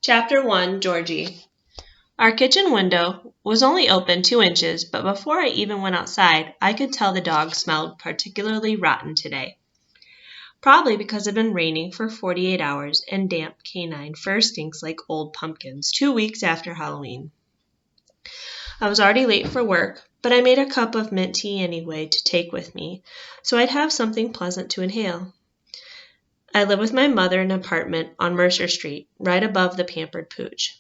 Ch.1 Georgie. Our kitchen window was only open 2 inches, but before I even went outside, I could tell the dog smelled particularly rotten today. Probably because it had been raining for 48 hours and damp canine fur stinks like old pumpkins 2 weeks after Halloween. I was already late for work, but I made a cup of mint tea anyway to take with me, so I'd have something pleasant to inhale. I live with my mother in an apartment on Mercer Street, right above the Pampered Pooch.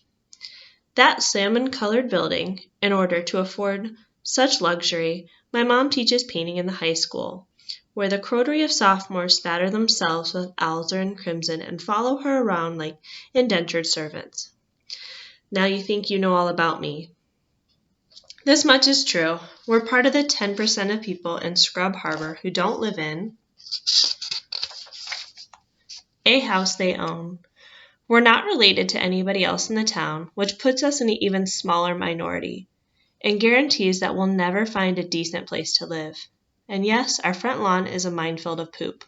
That salmon-colored building, in order to afford such luxury, my mom teaches painting in the high school, where the coterie of sophomores spatter themselves with alizarin crimson and follow her around like indentured servants. Now you think you know all about me. This much is true. We're part of the 10% of people in Scrub Harbor who don't live in a house they own. We're not related to anybody else in the town, which puts us in an even smaller minority, and guarantees that we'll never find a decent place to live. And yes, our front lawn is a minefield of poop.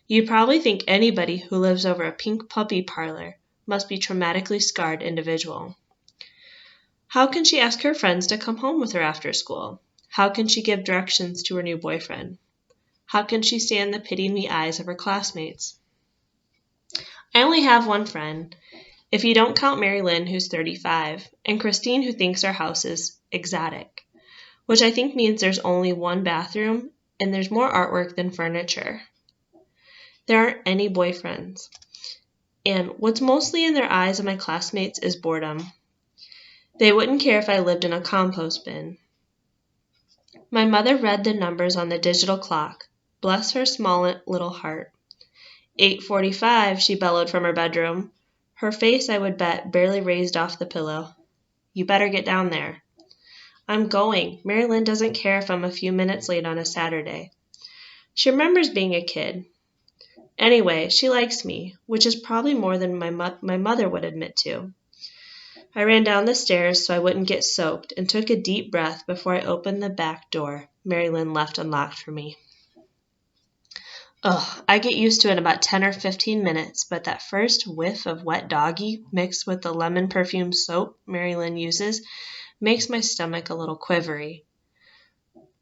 You probably think anybody who lives over a pink puppy parlor must be a traumatically scarred individual. How can she ask her friends to come home with her after school? How can she give directions to her new boyfriend? How can she stand the pity in the eyes of her classmates? I only have one friend, if you don't count Mary Lynn, who's 35, and Christine, who thinks our house is exotic, which I think means there's only one bathroom and there's more artwork than furniture. There aren't any boyfriends, and what's mostly in their eyes of my classmates is boredom. They wouldn't care if I lived in a compost bin. My mother read the numbers on the digital clock. Bless her small little heart. 8:45, she bellowed from her bedroom. Her face, I would bet, barely raised off the pillow. You better get down there. I'm going. Mary Lynn doesn't care if I'm a few minutes late on a Saturday. She remembers being a kid. Anyway, she likes me, which is probably more than my mother would admit to. I ran down the stairs so I wouldn't get soaked and took a deep breath before I opened the back door Mary Lynn left unlocked for me. I get used to it in about 10 or 15 minutes, but that first whiff of wet doggy mixed with the lemon perfume soap Mary Lynn uses makes my stomach a little quivery.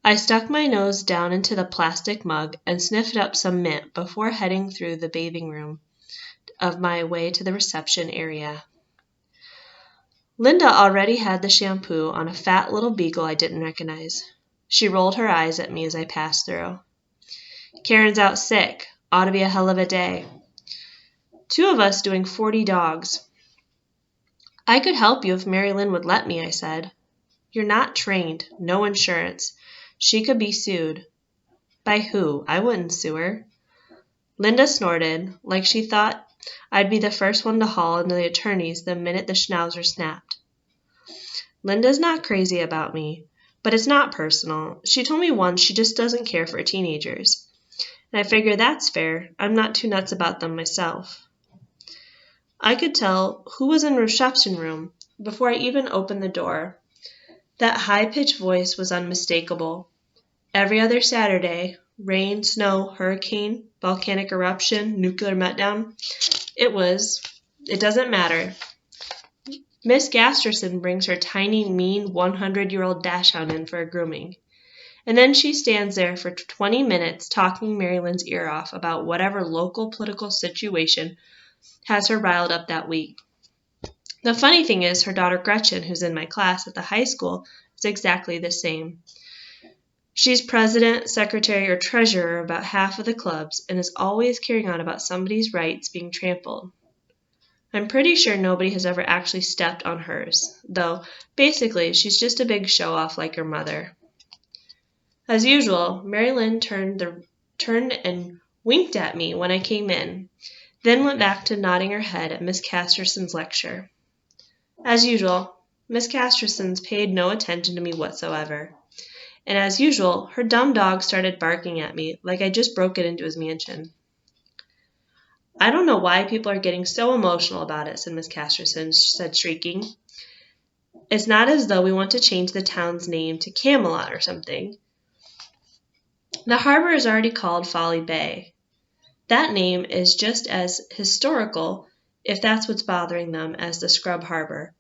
I stuck my nose down into the plastic mug and sniffed up some mint before heading through the bathing room of my way to the reception area. Linda already had the shampoo on a fat little beagle I didn't recognize. She rolled her eyes at me as I passed through. Karen's out sick. Ought to be a hell of a day. 2 of us doing 40 dogs. I could help you if Mary Lynn would let me, I said. You're not trained. No insurance. She could be sued. By who? I wouldn't sue her. Linda snorted, like she thought I'd be the first one to haul into the attorneys the minute the schnauzer snapped. Linda's not crazy about me, but it's not personal. She told me once she just doesn't care for teenagers. And I figure that's fair. I'm not too nuts about them myself. I could tell who was in the reception room before I even opened the door. That high-pitched voice was unmistakable. Every other Saturday, rain, snow, hurricane, volcanic eruption, nuclear meltdown, it doesn't matter. Miss Gasterson brings her tiny, mean 100-year-old dachshund in for a grooming. And then she stands there for 20 minutes talking Mary Lynn's ear off about whatever local political situation has her riled up that week. The funny thing is, her daughter Gretchen, who's in my class at the high school, is exactly the same. She's president, secretary, or treasurer about half of the clubs and is always carrying on about somebody's rights being trampled. I'm pretty sure nobody has ever actually stepped on hers, though basically she's just a big show-off like her mother. As usual, Mary Lynn turned and winked at me when I came in, then went back to nodding her head at Miss Casterson's lecture. As usual, Miss Casterson's paid no attention to me whatsoever, and as usual, her dumb dog started barking at me like I just broke it into his mansion. I don't know why people are getting so emotional about it, said Miss Casterson, she said, shrieking. It's not as though we want to change the town's name to Camelot or something. The harbor is already called Folly Bay. That name is just as historical if that's what's bothering them, as the Scrub Harbor,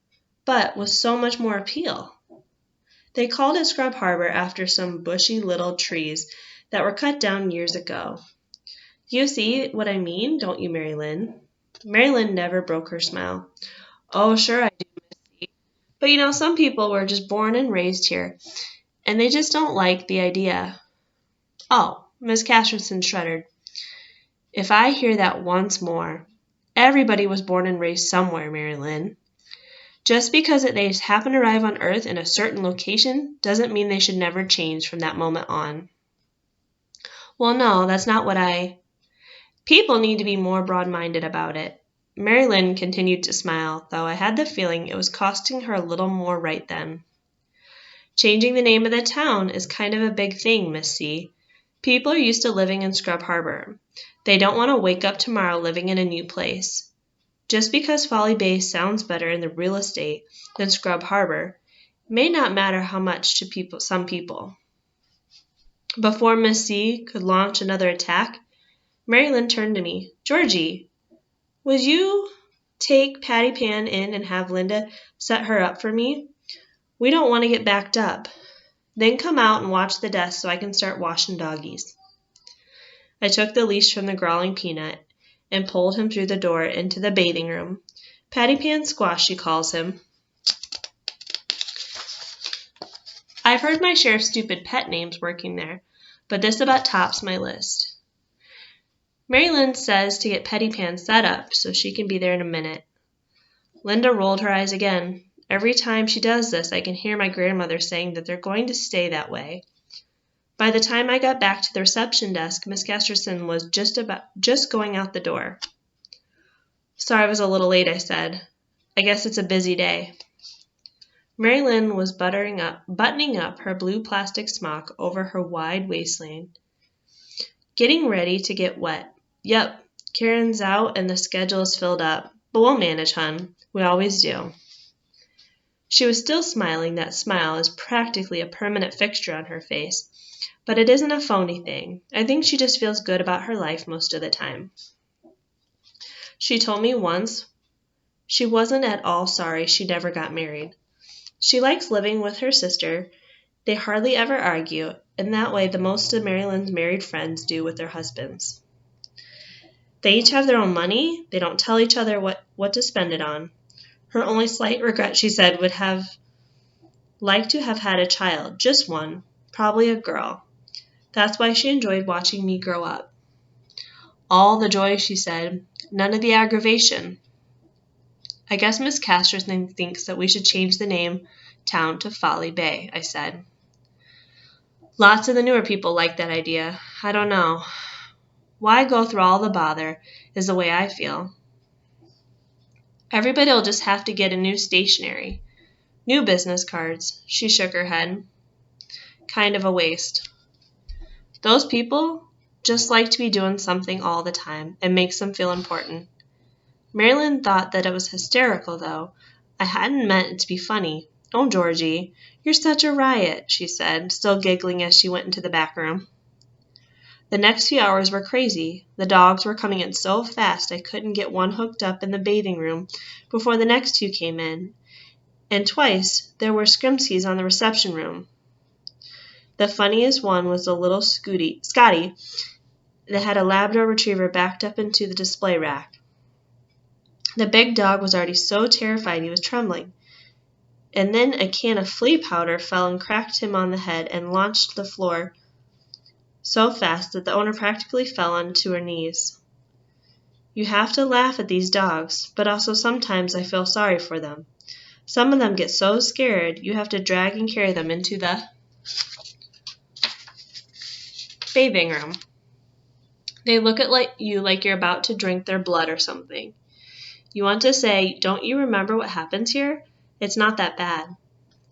but with so much more appeal. They called it Scrub Harbor after some bushy little trees that were cut down years ago. You see what I mean, don't you, Mary Lynn? Mary Lynn never broke her smile. Oh, sure I do, Missy. But some people were just born and raised here, and they just don't like the idea. Oh, Miss Casterson shuddered. If I hear that once more. Everybody was born and raised somewhere, Mary Lynn. Just because they happen to arrive on Earth in a certain location doesn't mean they should never change from that moment on. Well, no, that's not what People need to be more broad-minded about it. Mary Lynn continued to smile, though I had the feeling it was costing her a little more right then. Changing the name of the town is kind of a big thing, Miss C. People are used to living in Scrub Harbor. They don't want to wake up tomorrow living in a new place. Just because Folly Bay sounds better in the real estate than Scrub Harbor may not matter how much to some people. Before Miss C could launch another attack, Mary Lynn turned to me. Georgie, would you take Patty Pan in and have Linda set her up for me? We don't want to get backed up. Then come out and watch the desk so I can start washing doggies. I took the leash from the growling Peanut and pulled him through the door into the bathing room. Patty Pan Squash, she calls him. I've heard my share of stupid pet names working there, but this about tops my list. Mary Lynn says to get Patty Pan set up so she can be there in a minute. Linda rolled her eyes again. Every time she does this, I can hear my grandmother saying that they're going to stay that way. By the time I got back to the reception desk, Miss Casterson was just going out the door. Sorry I was a little late, I said. I guess it's a busy day. Mary Lynn was buttoning up her blue plastic smock over her wide waistline, getting ready to get wet. Yep, Karen's out and the schedule is filled up, but we'll manage, hon. We always do. She was still smiling. That smile is practically a permanent fixture on her face, but it isn't a phony thing. I think she just feels good about her life most of the time. She told me once she wasn't at all sorry she never got married. She likes living with her sister. They hardly ever argue, and that way the most of Mary Lynn's married friends do with their husbands. They each have their own money. They don't tell each other what to spend it on. Her only slight regret, she said, would have liked to have had a child, just one, probably a girl. That's why she enjoyed watching me grow up. All the joy, she said, none of the aggravation. I guess Miss Casterson thinks that we should change the town to Folly Bay, I said. Lots of the newer people like that idea. I don't know. Why go through all the bother is the way I feel. Everybody will just have to get a new stationery. New business cards. She shook her head. Kind of a waste. Those people just like to be doing something all the time. It makes them feel important. Mary Lynn thought that it was hysterical, though. I hadn't meant it to be funny. Oh, Georgie, you're such a riot, she said, still giggling as she went into the back room. The next few hours were crazy. The dogs were coming in so fast I couldn't get one hooked up in the bathing room before the next two came in. And twice there were Scrimskies on the reception room. The funniest one was the little Scotty that had a Labrador retriever backed up into the display rack. The big dog was already so terrified he was trembling. And then a can of flea powder fell and cracked him on the head and launched the floor so fast that the owner practically fell onto her knees. You have to laugh at these dogs, but also sometimes I feel sorry for them. Some of them get so scared you have to drag and carry them into the bathing room. They look at you like you're about to drink their blood or something. You want to say, don't you remember what happens here? It's not that bad.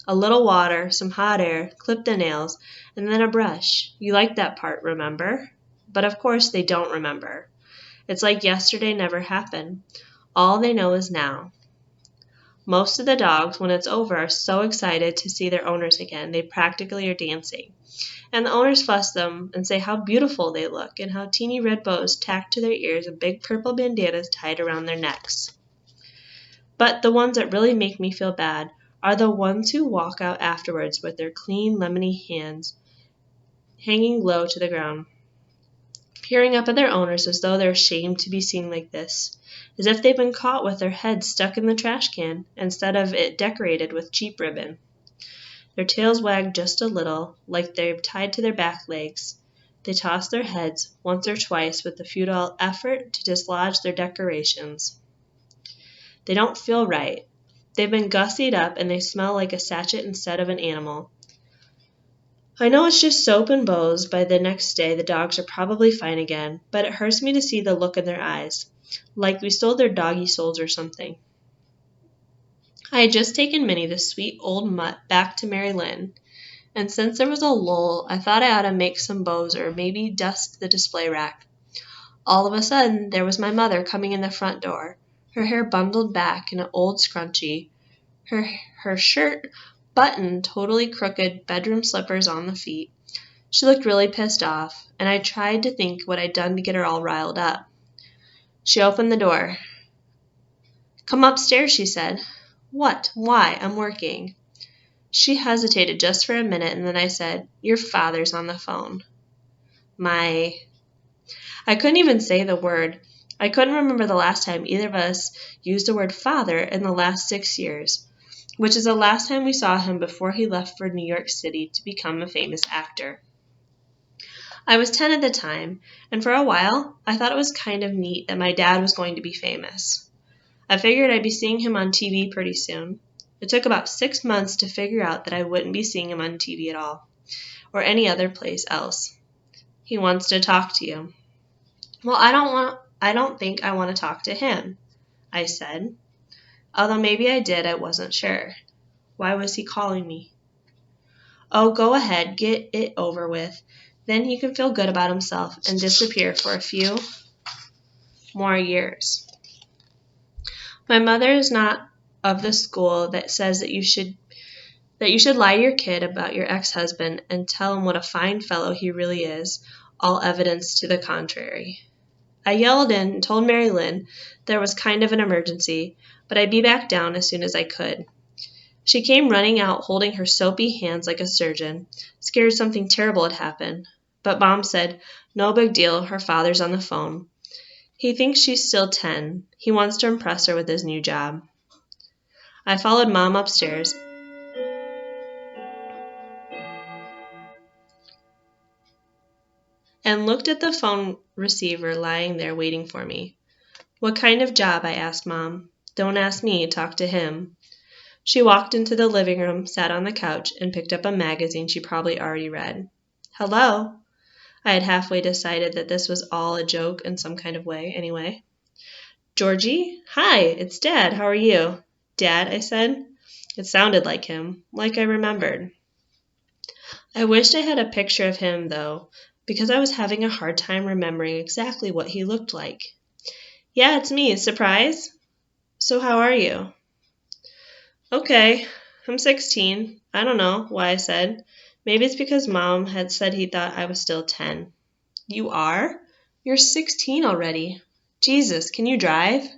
A little water, some hot air, clip the nails, and then a brush. You like that part, remember? But of course they don't remember. It's like yesterday never happened. All they know is now. Most of the dogs, when it's over, are so excited to see their owners again, they practically are dancing. And the owners fuss them and say how beautiful they look and how teeny red bows tacked to their ears and big purple bandanas tied around their necks. But the ones that really make me feel bad are the ones who walk out afterwards with their clean, lemony hands hanging low to the ground, peering up at their owners as though they're ashamed to be seen like this, as if they've been caught with their heads stuck in the trash can instead of it decorated with cheap ribbon. Their tails wag just a little, like they're tied to their back legs. They toss their heads once or twice with the futile effort to dislodge their decorations. They don't feel right. They've been gussied up and they smell like a sachet instead of an animal. I know it's just soap and bows. By the next day, the dogs are probably fine again, but it hurts me to see the look in their eyes, like we stole their doggy souls or something. I had just taken Minnie, the sweet old mutt, back to Mary Lynn, and since there was a lull, I thought I ought to make some bows or maybe dust the display rack. All of a sudden, there was my mother coming in the front door, her hair bundled back in an old scrunchie, her shirt buttoned totally crooked, bedroom slippers on the feet. She looked really pissed off, and I tried to think what I'd done to get her all riled up. She opened the door. "Come upstairs," she said. "What? Why? I'm working." She hesitated just for a minute, and then I said, "Your father's on the phone." I couldn't even say the word. I couldn't remember the last time either of us used the word father in the last 6 years, which is the last time we saw him before he left for New York City to become a famous actor. I was 10 at the time, and for a while, I thought it was kind of neat that my dad was going to be famous. I figured I'd be seeing him on TV pretty soon. It took about 6 months to figure out that I wouldn't be seeing him on TV at all, or any other place else. "He wants to talk to you." "Well, I don't think I want to talk to him," I said. Although maybe I did, I wasn't sure. Why was he calling me? "Oh, go ahead, get it over with. Then he can feel good about himself and disappear for a few more years." My mother is not of the school that says that you should lie to your kid about your ex-husband and tell him what a fine fellow he really is, all evidence to the contrary. I yelled in and told Mary Lynn there was kind of an emergency, but I'd be back down as soon as I could. She came running out holding her soapy hands like a surgeon, scared something terrible had happened. But Mom said, "No big deal, her father's on the phone. He thinks she's still 10. He wants to impress her with his new job." I followed Mom upstairs and looked at the phone receiver lying there waiting for me. "What kind of job?" I asked Mom. "Don't ask me, talk to him." She walked into the living room, sat on the couch, and picked up a magazine she probably already read. "Hello?" I had halfway decided that this was all a joke in some kind of way, anyway. "Georgie? Hi, it's Dad. How are you?" "Dad?" I said. It sounded like him, like I remembered. I wished I had a picture of him, though, because I was having a hard time remembering exactly what he looked like. "Yeah, it's me. Surprise? So how are you?" "Okay. I'm 16. I don't know why I said. Maybe it's because Mom had said he thought I was still 10. "You are? You're 16 already. Jesus, can you drive?"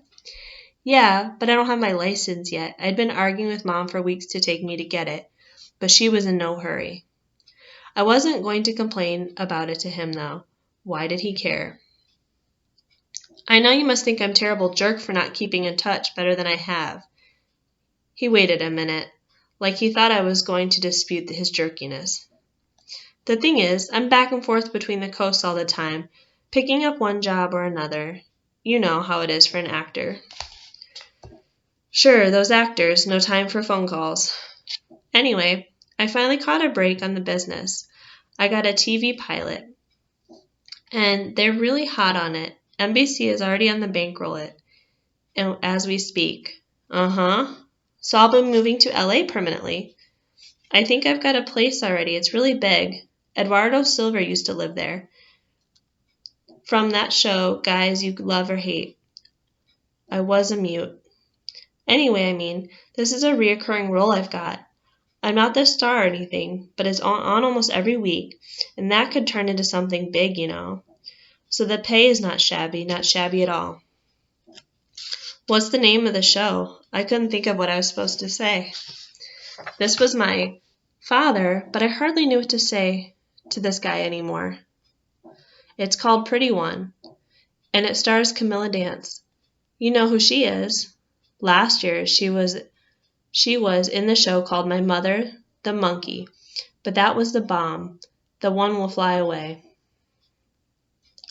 "Yeah, but I don't have my license yet. I'd been arguing with Mom for weeks to take me to get it, but she was in no hurry." I wasn't going to complain about it to him, though. Why did he care? "I know you must think I'm a terrible jerk for not keeping in touch better than I have." He waited a minute, like he thought I was going to dispute his jerkiness. "The thing is, I'm back and forth between the coasts all the time, picking up one job or another. You know how it is for an actor." "Sure, those actors, no time for phone calls." Anyway, I finally caught a break on the business. I got a TV pilot, and they're really hot on it. NBC is already on the bankroll it, and as we speak. So I'll be moving to LA permanently. I think I've got a place already. It's really big. Eduardo Silver used to live there. From that show, Guys You Love or Hate. I was a mute. Anyway, this is a reoccurring role I've got. I'm not the star or anything, but it's on almost every week, and that could turn into something big, you know. So the pay is not shabby at all. What's the name of the show? I couldn't think of what I was supposed to say. This was my father, but I hardly knew what to say to this guy anymore. It's called Pretty One, and it stars Camilla Dance. You know who she is. Last year, she was in the show called My Mother, the Monkey, but that was the bomb. The One Will Fly Away.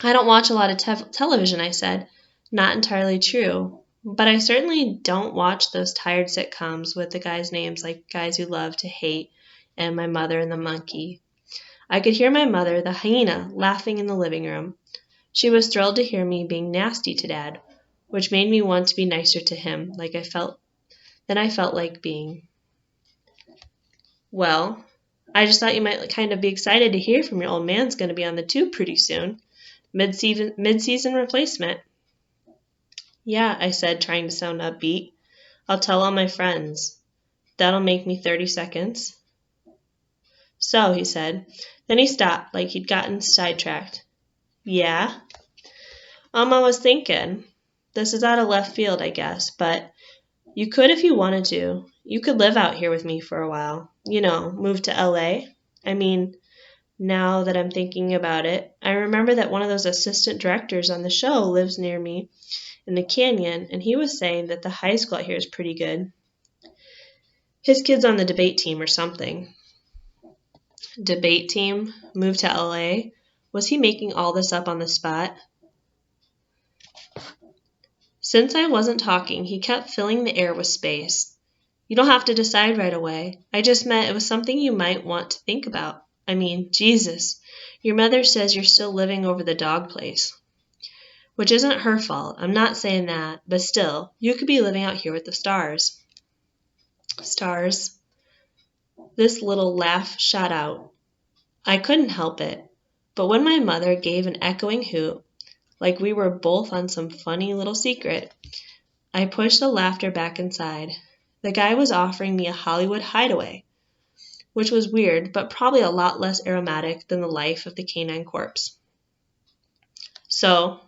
I don't watch a lot of television, I said. Not entirely true. But I certainly don't watch those tired sitcoms with the guys' names like Guys Who Love to Hate and My Mother and the Monkey. I could hear my mother, the hyena, laughing in the living room. She was thrilled to hear me being nasty to Dad, which made me want to be nicer to him than I felt like being. Well, I just thought you might kind of be excited to hear from your old man's going to be on the tube pretty soon. Mid-season replacement. Yeah, I said, trying to sound upbeat. I'll tell all my friends. That'll make me 30 seconds. So, he said. Then he stopped, like he'd gotten sidetracked. Yeah? I was thinking. This is out of left field, I guess, but you could if you wanted to. You could live out here with me for a while. You know, move to LA. I mean, now that I'm thinking about it, I remember that one of those assistant directors on the show lives near me in the canyon, and he was saying that the high school out here is pretty good. His kid's on the debate team or something. Debate team? Moved to LA? Was he making all this up on the spot? Since I wasn't talking, he kept filling the air with space. You don't have to decide right away. I just meant it was something you might want to think about. I mean, Jesus, your mother says you're still living over the dog place. Which isn't her fault. I'm not saying that. But still, you could be living out here with the stars. Stars. This little laugh shot out. I couldn't help it. But when my mother gave an echoing hoot, like we were both on some funny little secret, I pushed the laughter back inside. The guy was offering me a Hollywood hideaway, which was weird, but probably a lot less aromatic than the life of the canine corpse. So,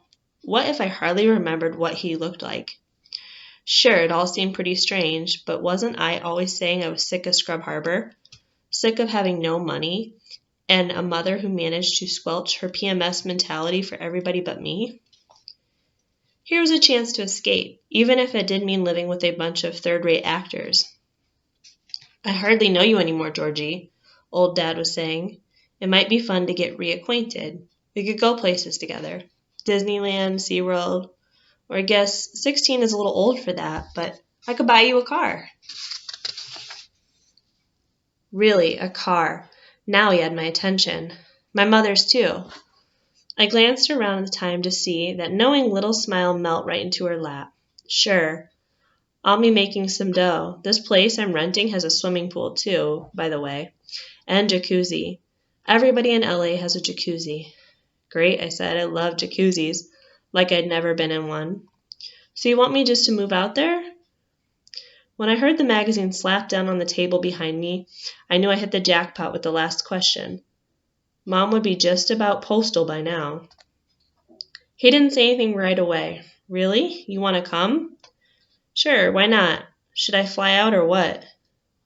what if I hardly remembered what he looked like? Sure, it all seemed pretty strange, but wasn't I always saying I was sick of Scrub Harbor? Sick of having no money, and a mother who managed to squelch her PMS mentality for everybody but me? Here was a chance to escape, even if it did mean living with a bunch of third-rate actors. I hardly know you anymore, Georgie, old Dad was saying. It might be fun to get reacquainted. We could go places together. Disneyland, SeaWorld, or I guess 16 is a little old for that, but I could buy you a car. Really, a car. Now he had my attention. My mother's too. I glanced around at the time to see that knowing little smile melt right into her lap. Sure, I'll be making some dough. This place I'm renting has a swimming pool too, by the way, and jacuzzi. Everybody in LA has a jacuzzi. Great, I said. I love jacuzzis, like I'd never been in one. So you want me just to move out there? When I heard the magazine slap down on the table behind me, I knew I hit the jackpot with the last question. Mom would be just about postal by now. He didn't say anything right away. Really? You want to come? Sure, why not? Should I fly out or what?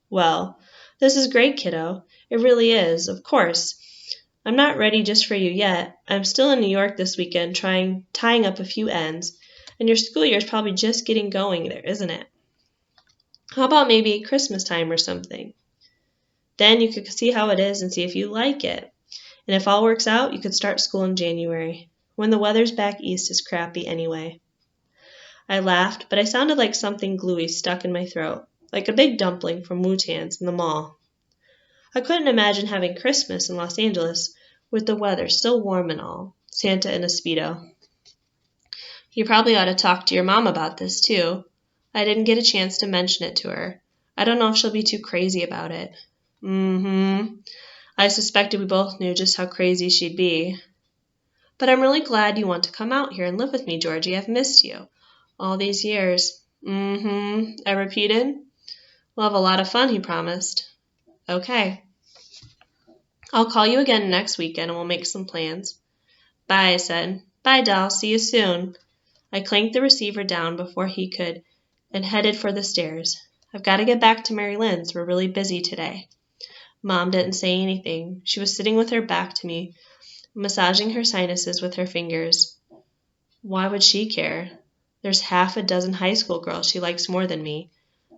Well, this is great, kiddo. It really is, of course. I'm not ready just for you yet. I'm still in New York this weekend tying up a few ends, and your school year is probably just getting going there, isn't it? How about maybe Christmas time or something? Then you could see how it is and see if you like it. And if all works out, you could start school in January, when the weather's back east is crappy anyway. I laughed, but I sounded like something gluey stuck in my throat, like a big dumpling from Wu-Tan's in the mall. I couldn't imagine having Christmas in Los Angeles with the weather still warm and all, Santa in a Speedo. You probably ought to talk to your mom about this, too. I didn't get a chance to mention it to her. I don't know if she'll be too crazy about it. I suspected we both knew just how crazy she'd be. But I'm really glad you want to come out here and live with me, Georgie. I've missed you. All these years. I repeated. We'll have a lot of fun, he promised. Okay. I'll call you again next weekend and we'll make some plans. Bye, I said. Bye, doll. See you soon. I clanked the receiver down before he could and headed for the stairs. I've got to get back to Mary Lynn's. We're really busy today. Mom didn't say anything. She was sitting with her back to me, massaging her sinuses with her fingers. Why would she care? There's half a dozen high school girls she likes more than me.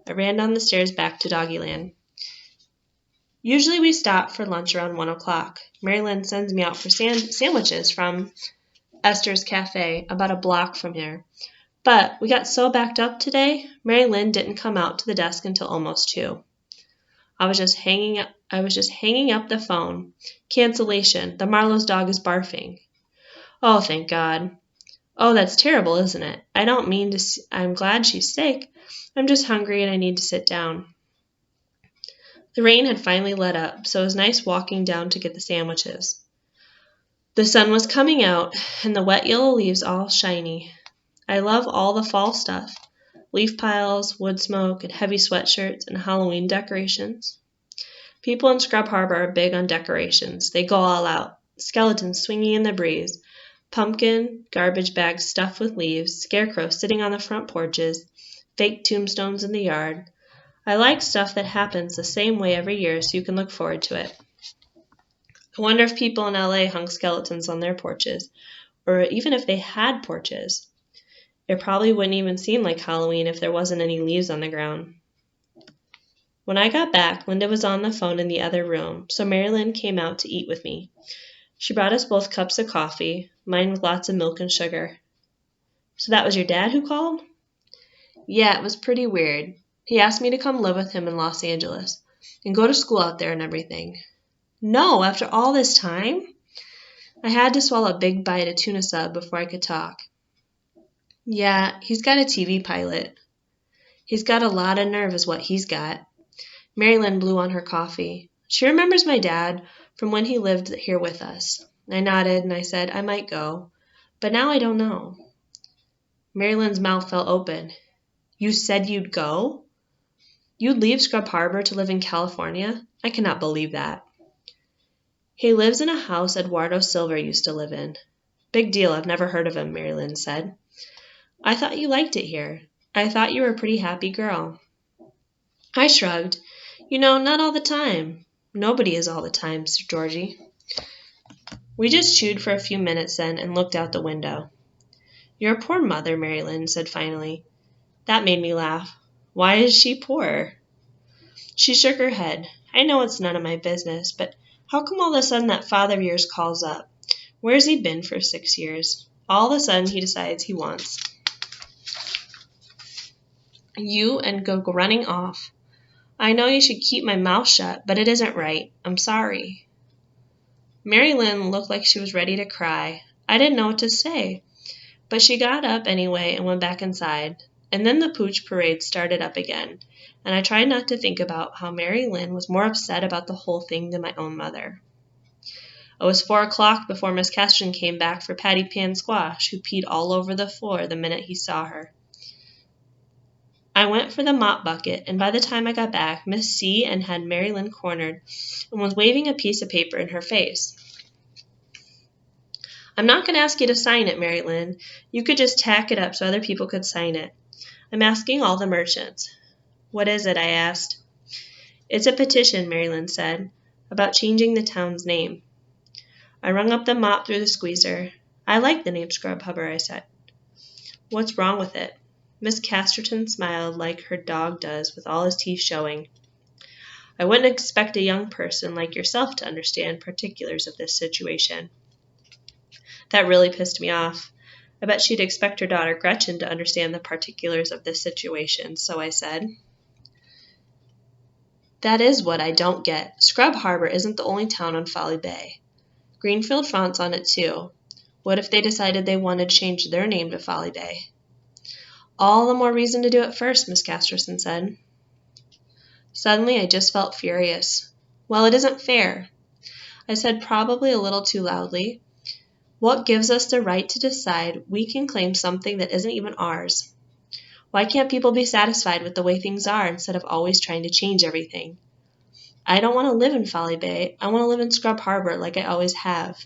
I ran down the stairs back to Doggyland. Usually we stop for lunch around 1 o'clock. Mary Lynn sends me out for sandwiches from Esther's Cafe, about a block from here. But we got so backed up today, Mary Lynn didn't come out to the desk until almost 2. I was just hanging up the phone. Cancellation. The Marlowe's dog is barfing. Oh, thank God. Oh, that's terrible, isn't it? I don't mean to. I'm glad she's sick. I'm just hungry and I need to sit down. The rain had finally let up, so it was nice walking down to get the sandwiches. The sun was coming out, and the wet yellow leaves all shiny. I love all the fall stuff. Leaf piles, wood smoke, and heavy sweatshirts, and Halloween decorations. People in Scrub Harbor are big on decorations. They go all out. Skeletons swinging in the breeze. Pumpkin, garbage bags stuffed with leaves, scarecrows sitting on the front porches, fake tombstones in the yard. I like stuff that happens the same way every year so you can look forward to it. I wonder if people in LA hung skeletons on their porches, or even if they had porches. It probably wouldn't even seem like Halloween if there wasn't any leaves on the ground. When I got back, Linda was on the phone in the other room, so Mary Lynn came out to eat with me. She brought us both cups of coffee, mine with lots of milk and sugar. So that was your dad who called? Yeah, it was pretty weird. He asked me to come live with him in Los Angeles and go to school out there and everything. No, after all this time? I had to swallow a big bite of tuna sub before I could talk. Yeah, he's got a TV pilot. He's got a lot of nerve is what he's got. Mary Lynn blew on her coffee. She remembers my dad from when he lived here with us. I nodded and I said I might go, but now I don't know. Mary Lynn's mouth fell open. You said you'd go? You'd leave Scrub Harbor to live in California? I cannot believe that. He lives in a house Eduardo Silver used to live in. Big deal, I've never heard of him, Mary Lynn said. I thought you liked it here. I thought you were a pretty happy girl. I shrugged. You know, not all the time. Nobody is all the time, Sir Georgie. We just chewed for a few minutes then and looked out the window. Your poor mother, Mary Lynn said finally. That made me laugh. Why is she poor? She shook her head. I know it's none of my business, but how come all of a sudden that father of yours calls up? Where's he been for 6 years? All of a sudden he decides he wants you and go running off. I know you should keep my mouth shut, but it isn't right. I'm sorry. Mary Lynn looked like she was ready to cry. I didn't know what to say, but she got up anyway and went back inside. And then the pooch parade started up again, and I tried not to think about how Mary Lynn was more upset about the whole thing than my own mother. It was 4 o'clock before Miss Casterton came back for Patty Pan Squash, who peed all over the floor the minute he saw her. I went for the mop bucket, and by the time I got back, Miss C. and had Mary Lynn cornered and was waving a piece of paper in her face. I'm not going to ask you to sign it, Mary Lynn. You could just tack it up so other people could sign it. I'm asking all the merchants. What is it? I asked. It's a petition, Mary Lynn said, about changing the town's name. I wrung up the mop through the squeezer. I like the name Scrub Harbor, I said. What's wrong with it? Miss Casterton smiled like her dog does, with all his teeth showing. I wouldn't expect a young person like yourself to understand particulars of this situation. That really pissed me off. I bet she'd expect her daughter Gretchen to understand the particulars of this situation, so I said, That is what I don't get. Scrub Harbor isn't the only town on Folly Bay. Greenfield fronts on it too. What if they decided they wanted to change their name to Folly Bay? All the more reason to do it first, Miss Casterton said. Suddenly I just felt furious. Well, it isn't fair. I said probably a little too loudly. What gives us the right to decide we can claim something that isn't even ours? Why can't people be satisfied with the way things are instead of always trying to change everything? I don't want to live in Folly Bay. I want to live in Scrub Harbor like I always have.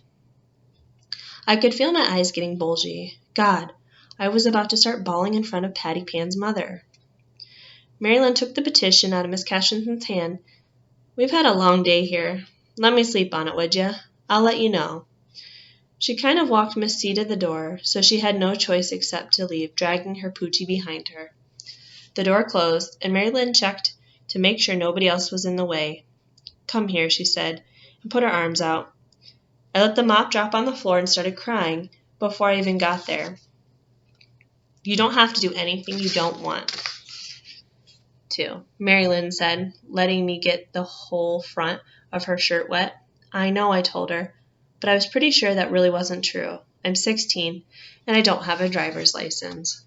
I could feel my eyes getting bulgy. God, I was about to start bawling in front of Patty Pan's mother. Marilyn took the petition out of Miss Cashington's hand. We've had a long day here. Let me sleep on it, would you? I'll let you know. She kind of walked Miss C to the door, so she had no choice except to leave, dragging her Poochie behind her. The door closed, and Marilyn checked to make sure nobody else was in the way. Come here, she said, and put her arms out. I let the mop drop on the floor and started crying before I even got there. You don't have to do anything you don't want to, Marilyn said, letting me get the whole front of her shirt wet. I know, I told her, but I was pretty sure that really wasn't true. I'm 16, and I don't have a driver's license.